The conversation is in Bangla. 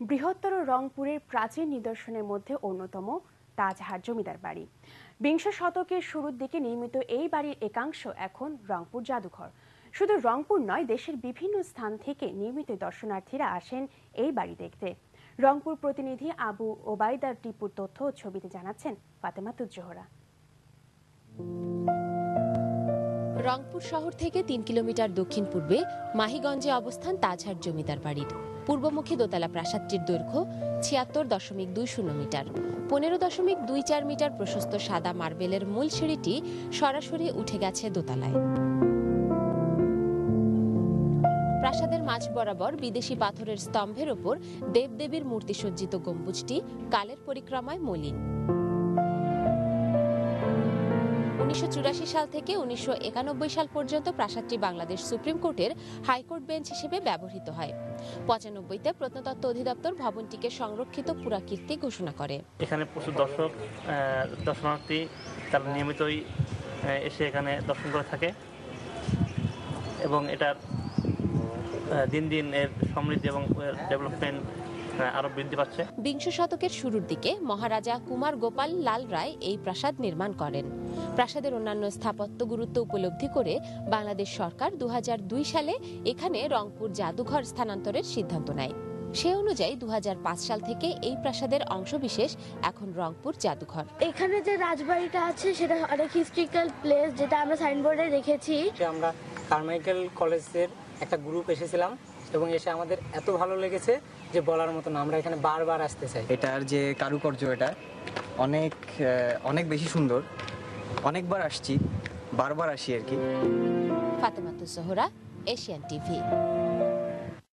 বৃহত্তর রংপুরের প্রাচীন নিদর্শনের মধ্যে অন্যতম তাজহাট জমিদার বাড়ি। বিংশ শতকের শুরুর দিকে নির্মিত এই বাড়ির একাংশ এখন রংপুর জাদুঘর। শুধু রংপুর নয়, দেশের বিভিন্ন স্থান থেকে নিয়মিত দর্শনার্থীরা আসেন এই বাড়ি দেখতে। রংপুর প্রতিনিধি আবু ওবায়দার টিপুর তথ্য ও ছবিতে জানাচ্ছেন ফাতেমাতুজ জোহরা। রংপুর শহর থেকে ৩ কিলোমিটার দক্ষিণ পূর্বে মাহিগঞ্জে অবস্থান তাজহাট জমিদার বাড়ির। পূর্বমুখী দোতলা প্রাসাদটির দৈর্ঘ্য ৭৬.২০ মিটার। ১৫.২৪ মিটার প্রশস্ত সাদা মার্বেলের মূল সিঁড়িটি সরাসরি উঠে গেছে দোতলায়। প্রাসাদের মাঝ বরাবর বিদেশি পাথরের স্তম্ভের ওপর দেবদেবীর মূর্তি সজ্জিত গম্বুজটি কালের পরিক্রমায় মলিন। ১৯৮৪ সাল থেকে ১৯৯১ সাল পর্যন্ত প্রাসাদটি বাংলাদেশ সুপ্রিম কোর্টের হাইকোর্ট বেঞ্চ হিসেবে ব্যবহৃত হয়। ৯৫তে প্রত্নতত্ত্ব অধিদপ্তর ভবনটিকে সংরক্ষিত পুরাকীর্তি ঘোষণা করে। এখানে প্রচুর দর্শনার্থী তারা নিয়মিতই এসে এখানে দর্শন করে থাকে এবং এটার দিন দিন এর সমৃদ্ধি এবং ডেভেলপমেন্ট আরো বৃদ্ধি পাচ্ছে। বিংশ শতকের শুরুর দিকে মহারাজা কুমার গোপাল লাল রায় এই প্রাসাদ নির্মাণ করেন। প্রাসাদের অন্যান্য স্থাপত্য গুরুত্ব উপলব্ধি করে বাংলাদেশ সরকার ২০০২ সালে এখানে রংপুর জাদুঘর স্থানান্তরের সিদ্ধান্ত নেয়। সে অনুযায়ী ২০০৫ সাল থেকে এই প্রাসাদের অংশবিশেষ এখন রংপুর জাদুঘর। এখানে যে রাজবাড়িটা আছে সেটা অনেক হিস্ট্রিক্যাল প্লেস, যেটা আমরা সাইনবোর্ডে রেখেছি। আমরা কারমাইকেল কলেজের একটা গ্রুপ এসেছিলাম এবং এসে আমাদের এত ভালো লেগেছে যে বলার মতো না, আমরা এখানে বারবার আসতে চাই। এটার যে কারুকার্য এটা অনেক বেশি সুন্দর। অনেকবার আসছি, বারবার আসি আর কি। Fatematuz Zohra, Asian TV.